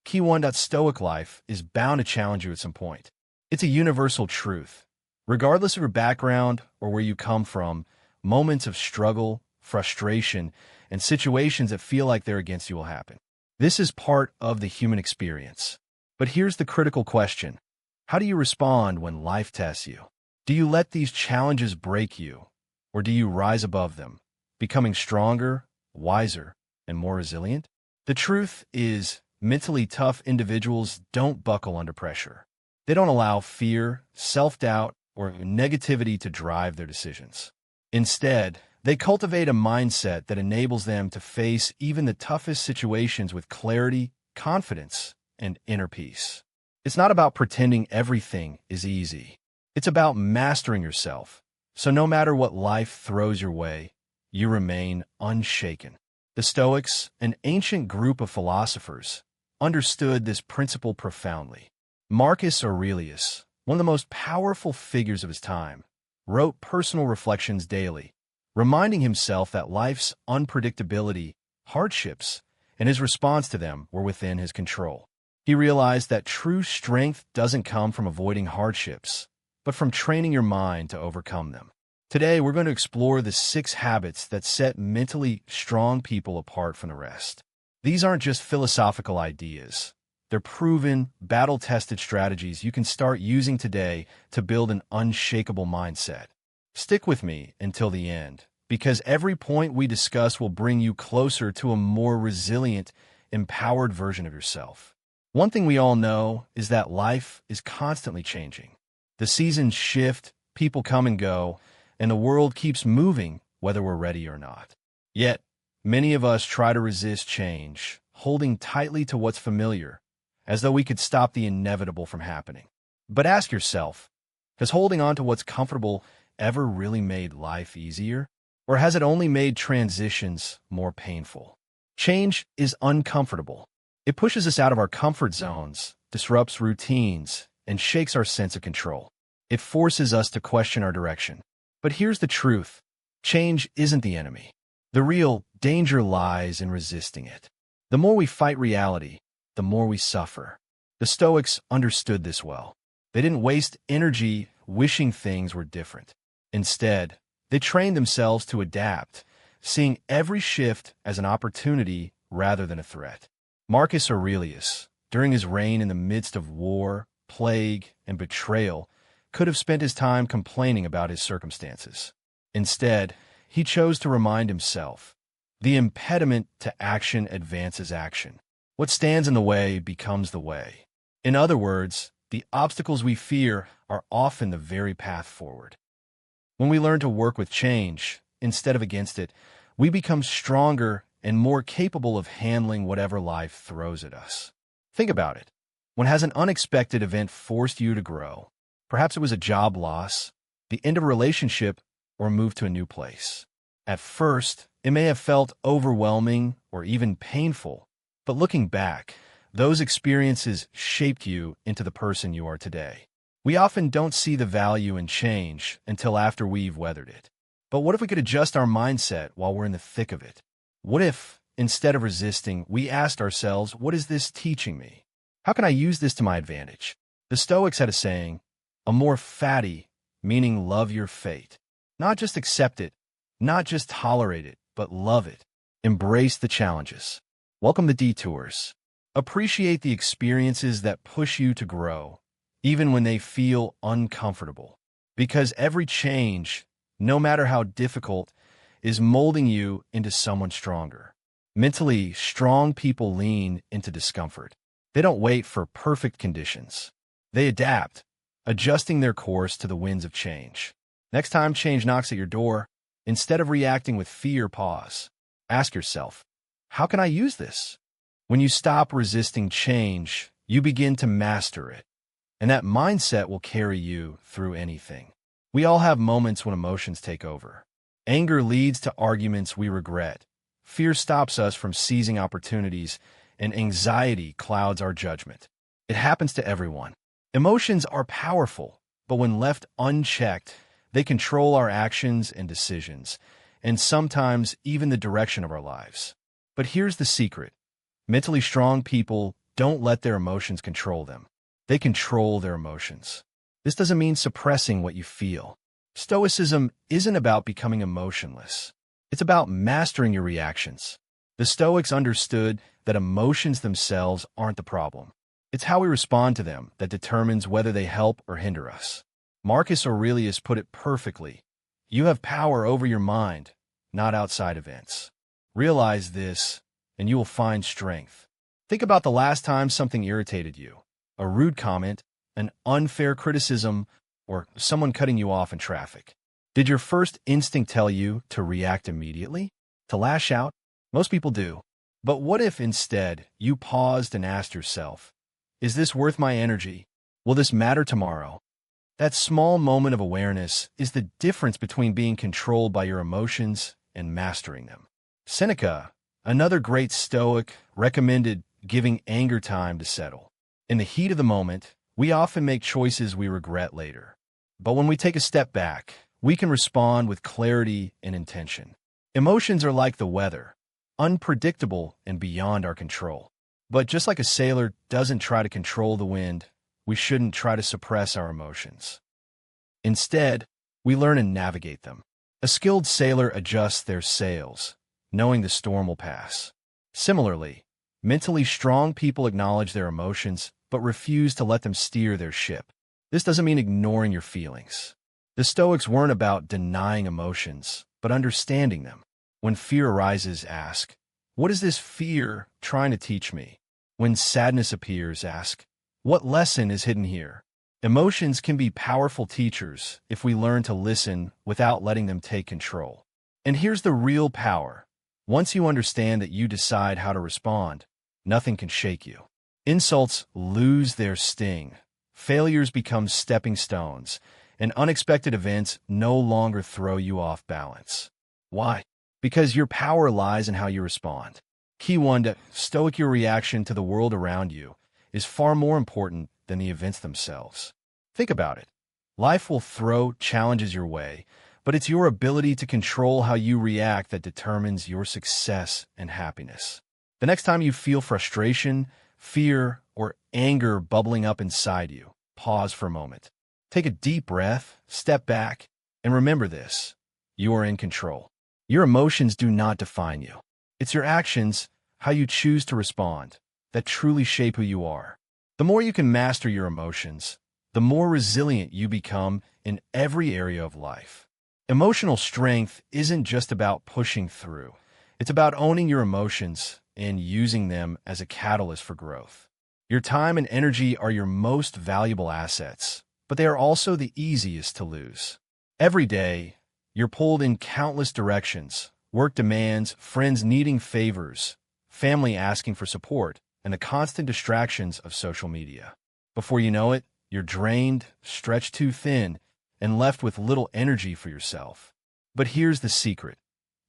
Key 1. Stoic life is bound to challenge you at some point. It's a universal truth. Regardless of your background or where you come from, moments of struggle, frustration, and situations that feel like they're against you will happen. This is part of the human experience. But here's the critical question. How do you respond when life tests you? Do you let these challenges break you, or do you rise above them, becoming stronger, wiser, and more resilient? The truth is, mentally tough individuals don't buckle under pressure. They don't allow fear, self-doubt, or negativity to drive their decisions. Instead, they cultivate a mindset that enables them to face even the toughest situations with clarity, confidence, and inner peace. It's not about pretending everything is easy. It's about mastering yourself, so no matter what life throws your way, you remain unshaken. The Stoics, an ancient group of philosophers, understood this principle profoundly. Marcus Aurelius, one of the most powerful figures of his time, wrote personal reflections daily, reminding himself that life's unpredictability, hardships, and his response to them were within his control. He realized that true strength doesn't come from avoiding hardships, but from training your mind to overcome them. Today, we're going to explore the 6 habits that set mentally strong people apart from the rest. These aren't just philosophical ideas. They're proven, battle-tested strategies you can start using today to build an unshakable mindset. Stick with me until the end, because every point we discuss will bring you closer to a more resilient, empowered version of yourself. One thing we all know is that life is constantly changing. The seasons shift, people come and go, and the world keeps moving whether we're ready or not. Yet, many of us try to resist change, holding tightly to what's familiar, as though we could stop the inevitable from happening. But ask yourself, has holding on to what's comfortable ever really made life easier? Or has it only made transitions more painful? Change is uncomfortable. It pushes us out of our comfort zones, disrupts routines, and shakes our sense of control. It forces us to question our direction. But here's the truth. Change isn't the enemy. The real danger lies in resisting it. The more we fight reality, the more we suffer. The Stoics understood this well. They didn't waste energy wishing things were different. Instead, they trained themselves to adapt, seeing every shift as an opportunity rather than a threat. Marcus Aurelius, during his reign in the midst of war, plague, and betrayal, could have spent his time complaining about his circumstances. Instead, he chose to remind himself, the impediment to action advances action. What stands in the way becomes the way. In other words, the obstacles we fear are often the very path forward. When we learn to work with change, instead of against it, we become stronger and more capable of handling whatever life throws at us. Think about it. When has an unexpected event forced you to grow? Perhaps it was a job loss, the end of a relationship, or a move to a new place. At first, it may have felt overwhelming or even painful, but looking back, those experiences shaped you into the person you are today. We often don't see the value in change until after we've weathered it. But what if we could adjust our mindset while we're in the thick of it? What if, instead of resisting, we asked ourselves, what is this teaching me? How can I use this to my advantage? The Stoics had a saying, amor fati, meaning love your fate. Not just accept it, not just tolerate it, but love it. Embrace the challenges. Welcome the detours. Appreciate the experiences that push you to grow, even when they feel uncomfortable. Because every change, no matter how difficult, is molding you into someone stronger. Mentally strong people lean into discomfort. They don't wait for perfect conditions. They adapt, adjusting their course to the winds of change. Next time change knocks at your door, instead of reacting with fear, pause. Ask yourself, how can I use this? When you stop resisting change, you begin to master it. And that mindset will carry you through anything. We all have moments when emotions take over. Anger leads to arguments we regret. Fear stops us from seizing opportunities, and anxiety clouds our judgment. It happens to everyone. Emotions are powerful, but when left unchecked, they control our actions and decisions, and sometimes even the direction of our lives. But here's the secret. Mentally strong people don't let their emotions control them. They control their emotions. This doesn't mean suppressing what you feel. Stoicism isn't about becoming emotionless. It's about mastering your reactions. The Stoics understood that emotions themselves aren't the problem. It's how we respond to them that determines whether they help or hinder us. Marcus Aurelius put it perfectly. You have power over your mind, not outside events. Realize this, and you will find strength. Think about the last time something irritated you. A rude comment, an unfair criticism, or someone cutting you off in traffic. Did your first instinct tell you to react immediately? To lash out? Most people do. But what if instead you paused and asked yourself, is this worth my energy? Will this matter tomorrow? That small moment of awareness is the difference between being controlled by your emotions and mastering them. Seneca, another great Stoic, recommended giving anger time to settle. In the heat of the moment, we often make choices we regret later. But when we take a step back, we can respond with clarity and intention. Emotions are like the weather, unpredictable and beyond our control. But just like a sailor doesn't try to control the wind, we shouldn't try to suppress our emotions. Instead, we learn and navigate them. A skilled sailor adjusts their sails, knowing the storm will pass. Similarly, mentally strong people acknowledge their emotions but refuse to let them steer their ship. This doesn't mean ignoring your feelings. The Stoics weren't about denying emotions, but understanding them. When fear arises, ask, what is this fear trying to teach me? When sadness appears, ask, what lesson is hidden here? Emotions can be powerful teachers if we learn to listen without letting them take control. And here's the real power. Once you understand that you decide how to respond, nothing can shake you. Insults lose their sting. Failures become stepping stones, and unexpected events no longer throw you off balance. Why? Because your power lies in how you respond. Key 1: Stoic, your reaction to the world around you is far more important than the events themselves. Think about it. Life will throw challenges your way, but it's your ability to control how you react that determines your success and happiness. The next time you feel frustration, fear, or anger bubbling up inside you, pause for a moment. Take a deep breath, step back, and remember this. You are in control. Your emotions do not define you. It's your actions, how you choose to respond, that truly shape who you are. The more you can master your emotions, the more resilient you become in every area of life. Emotional strength isn't just about pushing through. It's about owning your emotions and using them as a catalyst for growth. Your time and energy are your most valuable assets, but they are also the easiest to lose. Every day, you're pulled in countless directions: work demands, friends needing favors, family asking for support, and the constant distractions of social media. Before you know it, you're drained, stretched too thin, and left with little energy for yourself. But here's the secret.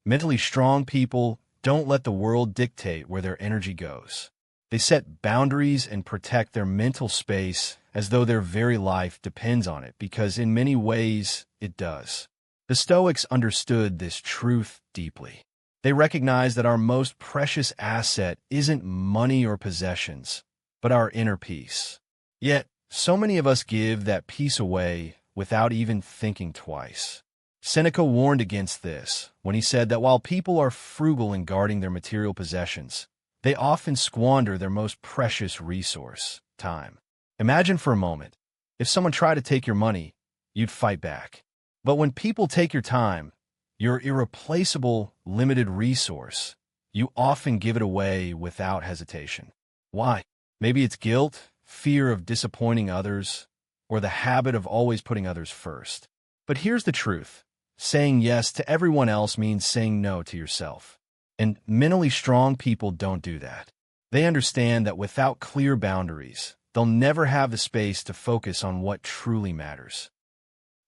Mentally strong people don't let the world dictate where their energy goes. They set boundaries and protect their mental space as though their very life depends on it, because in many ways, it does. The Stoics understood this truth deeply. They recognized that our most precious asset isn't money or possessions, but our inner peace. Yet, so many of us give that peace away without even thinking twice. Seneca warned against this when he said that while people are frugal in guarding their material possessions, they often squander their most precious resource, time. Imagine for a moment, if someone tried to take your money, you'd fight back. But when people take your time, your irreplaceable, limited resource, you often give it away without hesitation. Why? Maybe it's guilt, fear of disappointing others, or the habit of always putting others first. But here's the truth. Saying yes to everyone else means saying no to yourself. And mentally strong people don't do that. They understand that without clear boundaries, they'll never have the space to focus on what truly matters.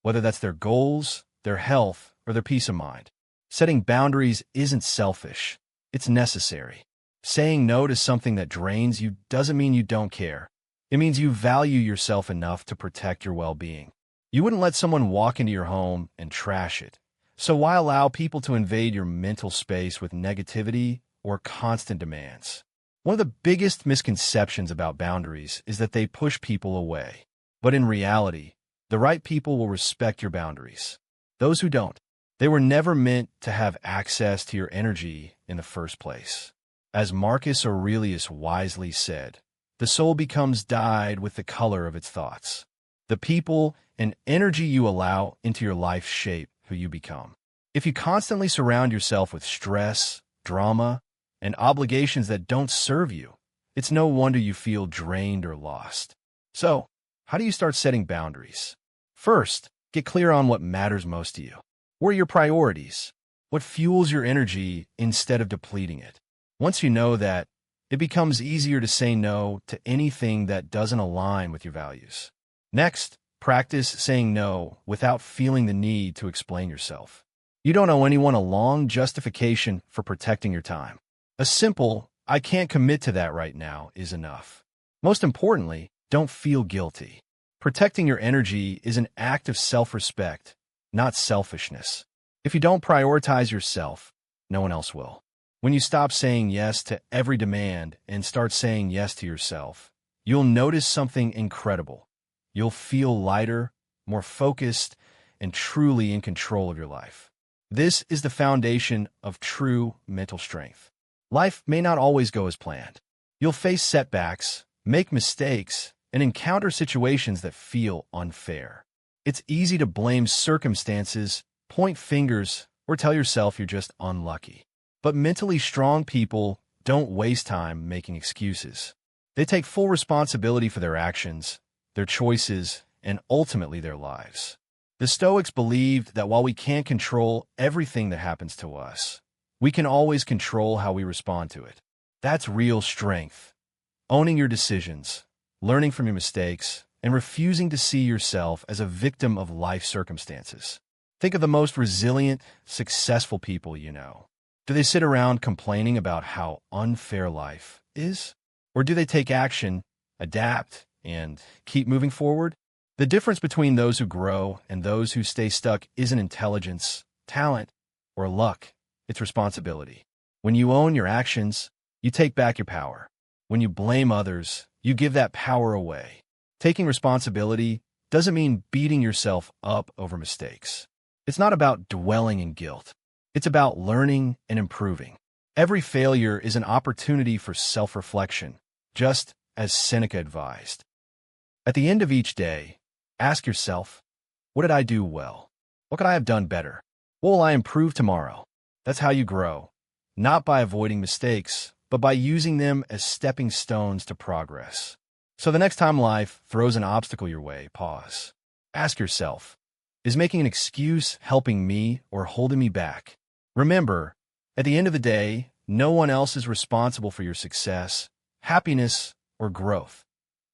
Whether that's their goals, their health, or their peace of mind. Setting boundaries isn't selfish. It's necessary. Saying no to something that drains you doesn't mean you don't care. It means you value yourself enough to protect your well-being. You wouldn't let someone walk into your home and trash it. So why allow people to invade your mental space with negativity or constant demands? One of the biggest misconceptions about boundaries is that they push people away. But in reality, the right people will respect your boundaries. Those who don't, they were never meant to have access to your energy in the first place. As Marcus Aurelius wisely said, the soul becomes dyed with the color of its thoughts. The people and energy you allow into your life shape who you become. If you constantly surround yourself with stress, drama, and obligations that don't serve you, it's no wonder you feel drained or lost. So, how do you start setting boundaries? First, get clear on what matters most to you. What are your priorities? What fuels your energy instead of depleting it? Once you know that, it becomes easier to say no to anything that doesn't align with your values. Next, practice saying no without feeling the need to explain yourself. You don't owe anyone a long justification for protecting your time. A simple, "I can't commit to that right now," is enough. Most importantly, don't feel guilty. Protecting your energy is an act of self-respect, not selfishness. If you don't prioritize yourself, no one else will. When you stop saying yes to every demand and start saying yes to yourself, you'll notice something incredible. You'll feel lighter, more focused, and truly in control of your life. This is the foundation of true mental strength. Life may not always go as planned. You'll face setbacks, make mistakes, and encounter situations that feel unfair. It's easy to blame circumstances, point fingers, or tell yourself you're just unlucky. But mentally strong people don't waste time making excuses. They take full responsibility for their actions, their choices, and ultimately their lives. The Stoics believed that while we can't control everything that happens to us, we can always control how we respond to it. That's real strength. Owning your decisions, learning from your mistakes, and refusing to see yourself as a victim of life circumstances. Think of the most resilient, successful people you know. Do they sit around complaining about how unfair life is? Or do they take action, adapt, and keep moving forward? The difference between those who grow and those who stay stuck isn't intelligence, talent, or luck. It's responsibility. When you own your actions, you take back your power. When you blame others, you give that power away. Taking responsibility doesn't mean beating yourself up over mistakes. It's not about dwelling in guilt. It's about learning and improving. Every failure is an opportunity for self-reflection, just as Seneca advised. At the end of each day, ask yourself, what did I do well? What could I have done better? What will I improve tomorrow? That's how you grow, not by avoiding mistakes, but by using them as stepping stones to progress. So the next time life throws an obstacle your way, pause. Ask yourself, is making an excuse helping me or holding me back? Remember, at the end of the day, no one else is responsible for your success, happiness, or growth.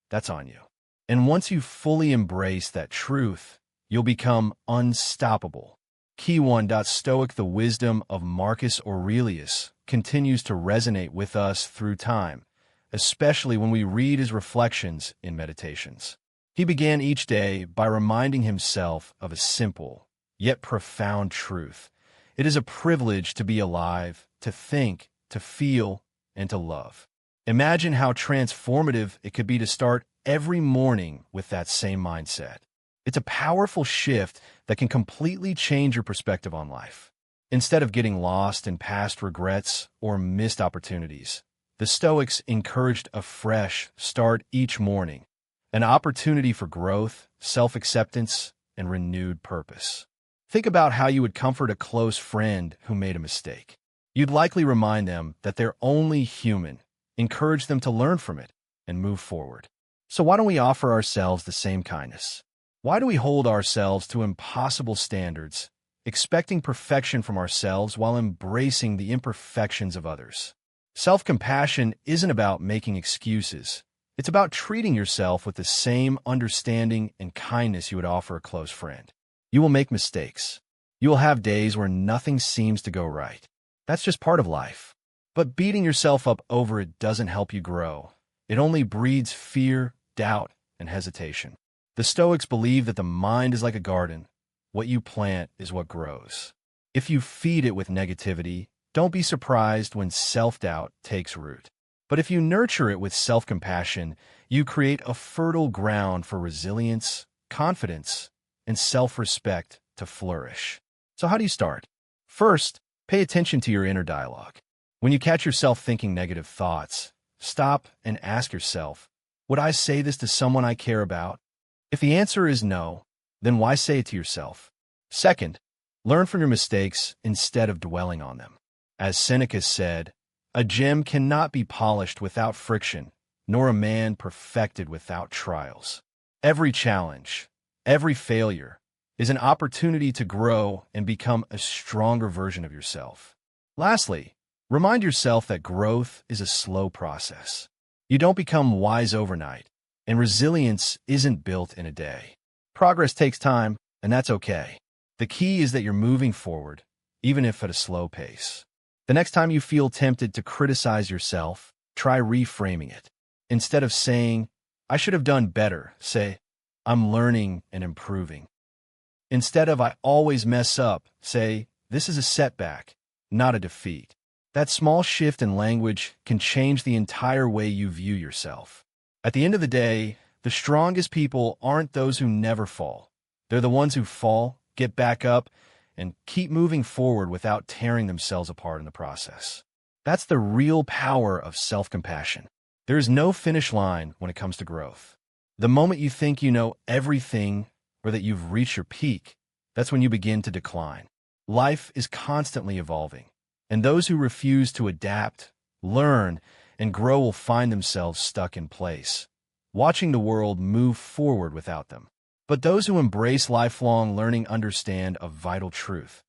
That's on you. And once you fully embrace that truth, you'll become unstoppable. Key 1. Stoic. The wisdom of Marcus Aurelius continues to resonate with us through time, especially when we read his reflections in meditations. He began each day by reminding himself of a simple, yet profound truth. It is a privilege to be alive, to think, to feel, and to love. Imagine how transformative it could be to start every morning with that same mindset. It's a powerful shift that can completely change your perspective on life. Instead of getting lost in past regrets or missed opportunities, the Stoics encouraged a fresh start each morning, an opportunity for growth, self-acceptance, and renewed purpose. Think about how you would comfort a close friend who made a mistake. You'd likely remind them that they're only human, encourage them to learn from it, and move forward. So why don't we offer ourselves the same kindness? Why do we hold ourselves to impossible standards, expecting perfection from ourselves while embracing the imperfections of others? Self-compassion isn't about making excuses. It's about treating yourself with the same understanding and kindness you would offer a close friend. You will make mistakes. You will have days where nothing seems to go right. That's just part of life. But beating yourself up over it doesn't help you grow. It only breeds fear, doubt, and hesitation. The Stoics believe that the mind is like a garden. What you plant is what grows. If you feed it with negativity, don't be surprised when self-doubt takes root. But if you nurture it with self-compassion, you create a fertile ground for resilience, confidence, and self-respect to flourish. So how do you start? First, pay attention to your inner dialogue. When you catch yourself thinking negative thoughts, stop and ask yourself, would I say this to someone I care about? If the answer is no, then why say it to yourself? Second, learn from your mistakes instead of dwelling on them. As Seneca said, a gem cannot be polished without friction, nor a man perfected without trials. Every challenge, every failure, is an opportunity to grow and become a stronger version of yourself. Lastly, remind yourself that growth is a slow process. You don't become wise overnight, and resilience isn't built in a day. Progress takes time, and that's okay. The key is that you're moving forward, even if at a slow pace. The next time you feel tempted to criticize yourself, try reframing it. Instead of saying, I should have done better, say, I'm learning and improving. Instead of I always mess up, say, this is a setback, not a defeat. That small shift in language can change the entire way you view yourself. At the end of the day, the strongest people aren't those who never fall. They're the ones who fall, get back up, and keep moving forward without tearing themselves apart in the process. That's the real power of self-compassion. There is no finish line when it comes to growth. The moment you think you know everything or that you've reached your peak, that's when you begin to decline. Life is constantly evolving, and those who refuse to adapt, learn, and grow will find themselves stuck in place, watching the world move forward without them. But those who embrace lifelong learning understand a vital truth.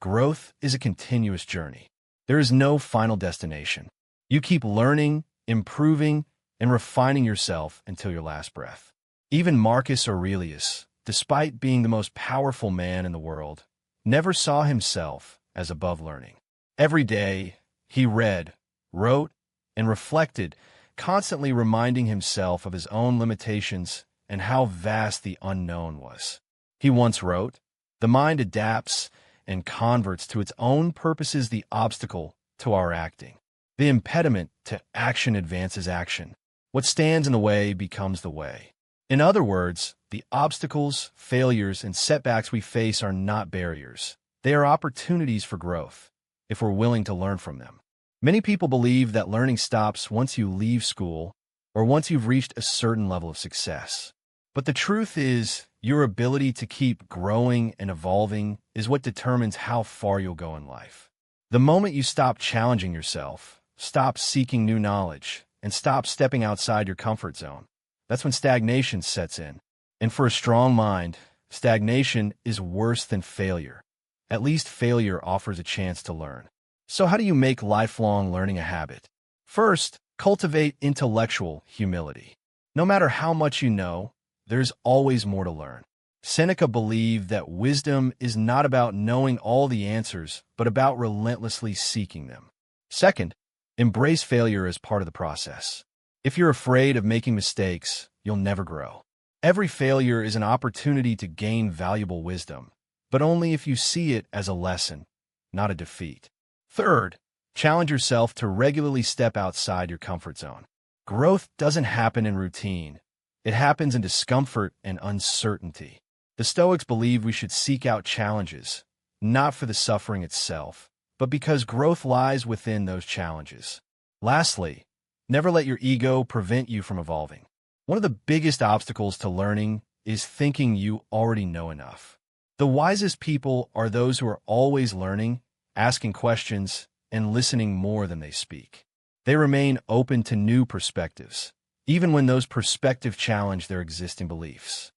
Growth is a continuous journey. There is no final destination. You keep learning, improving, and refining yourself until your last breath. Even Marcus Aurelius, despite being the most powerful man in the world, never saw himself as above learning. Every day, he read, wrote, and reflected, constantly reminding himself of his own limitations and how vast the unknown was. He once wrote, "The mind adapts and converts to its own purposes the obstacle to our acting. The impediment to action advances action. What stands in the way becomes the way." In other words, the obstacles, failures, and setbacks we face are not barriers. They are opportunities for growth, if we're willing to learn from them. Many people believe that learning stops once you leave school or once you've reached a certain level of success. But the truth is, your ability to keep growing and evolving is what determines how far you'll go in life. The moment you stop challenging yourself, stop seeking new knowledge, and stop stepping outside your comfort zone, that's when stagnation sets in. And for a strong mind, stagnation is worse than failure. At least failure offers a chance to learn. So how do you make lifelong learning a habit? First, cultivate intellectual humility. No matter how much you know, there's always more to learn. Seneca believed that wisdom is not about knowing all the answers, but about relentlessly seeking them. Second, embrace failure as part of the process. If you're afraid of making mistakes, you'll never grow. Every failure is an opportunity to gain valuable wisdom, but only if you see it as a lesson, not a defeat. Third, challenge yourself to regularly step outside your comfort zone. Growth doesn't happen in routine. It happens in discomfort and uncertainty. The Stoics believe we should seek out challenges, not for the suffering itself, but because growth lies within those challenges. Lastly, never let your ego prevent you from evolving. One of the biggest obstacles to learning is thinking you already know enough. The wisest people are those who are always learning, asking questions, and listening more than they speak. They remain open to new perspectives, even when those perspectives challenge their existing beliefs.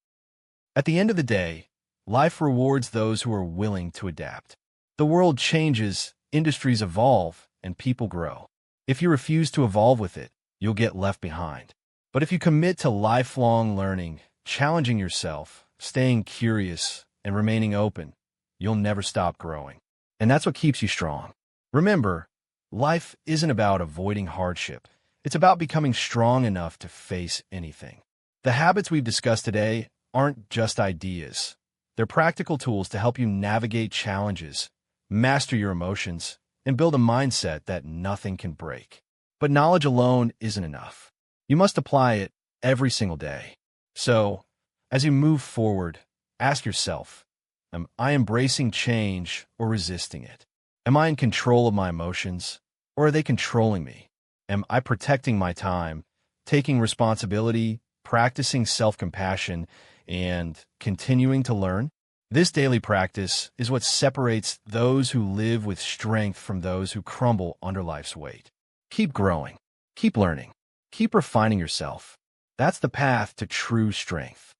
At the end of the day, life rewards those who are willing to adapt. The world changes, industries evolve, and people grow. If you refuse to evolve with it, you'll get left behind. But if you commit to lifelong learning, challenging yourself, staying curious, and remaining open, you'll never stop growing. And that's what keeps you strong. Remember, life isn't about avoiding hardship. It's about becoming strong enough to face anything. The habits we've discussed today aren't just ideas. They're practical tools to help you navigate challenges, master your emotions, and build a mindset that nothing can break. But knowledge alone isn't enough. You must apply it every single day. So, as you move forward, ask yourself, am I embracing change or resisting it? Am I in control of my emotions, or are they controlling me? Am I protecting my time, taking responsibility, practicing self-compassion, and continuing to learn? This daily practice is what separates those who live with strength from those who crumble under life's weight. Keep growing, keep learning, keep refining yourself. That's the path to true strength.